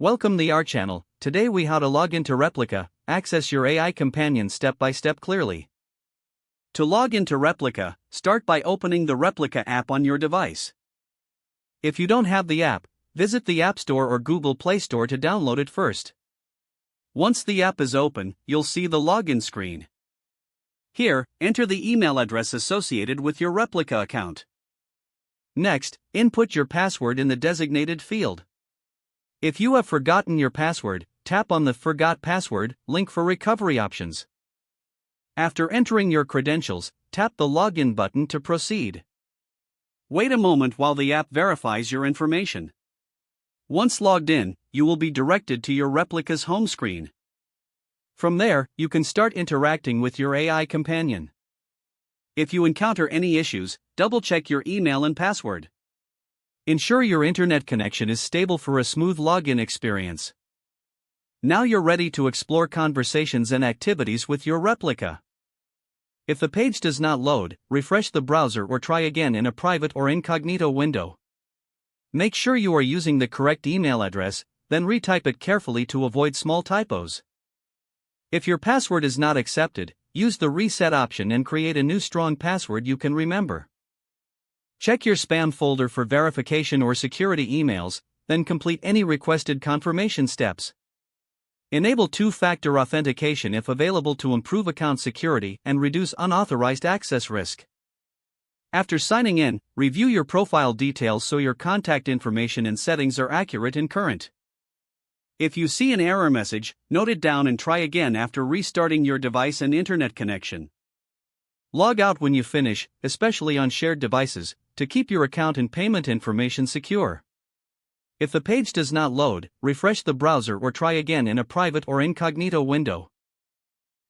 Welcome to our channel. Today we how to log into Replika, access your AI companion step by step clearly. To log into Replika, start by opening the Replika app on your device. If you don't have the app, visit the App Store or Google Play Store to download it first. Once the app is open, you'll see the login screen. Here, enter the email address associated with your Replika account. Next, input your password in the designated field. If you have forgotten your password, tap on the Forgot Password link for recovery options. After entering your credentials, tap the Login button to proceed. Wait a moment while the app verifies your information. Once logged in, you will be directed to your Replika's home screen. From there, you can start interacting with your AI companion. If you encounter any issues, double-check your email and password. Ensure your internet connection is stable for a smooth login experience. Now you're ready to explore conversations and activities with your Replika. If the page does not load, refresh the browser or try again in a private or incognito window. Make sure you are using the correct email address, then retype it carefully to avoid small typos. If your password is not accepted, use the reset option and create a new strong password you can remember. Check your spam folder for verification or security emails, then complete any requested confirmation steps. Enable two-factor authentication if available to improve account security and reduce unauthorized access risk. After signing in, review your profile details so your contact information and settings are accurate and current. If you see an error message, note it down and try again after restarting your device and internet connection. Log out when you finish, especially on shared devices, to keep your account and payment information secure. If the page does not load, refresh the browser or try again in a private or incognito window.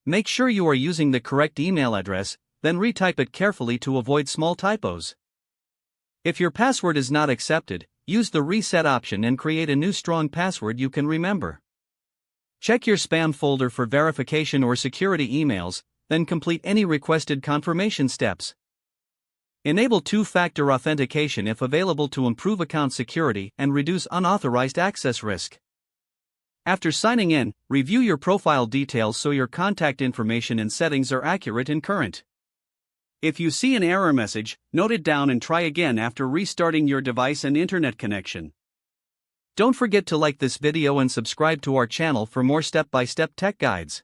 Make sure you are using the correct email address, then retype it carefully to avoid small typos. If your password is not accepted, use the reset option and create a new strong password you can remember. Check your spam folder for verification or security emails, then complete any requested confirmation steps. Enable two-factor authentication if available to improve account security and reduce unauthorized access risk. After signing in, review your profile details so your contact information and settings are accurate and current. If you see an error message, note it down and try again after restarting your device and internet connection. Don't forget to like this video and subscribe to our channel for more step-by-step tech guides.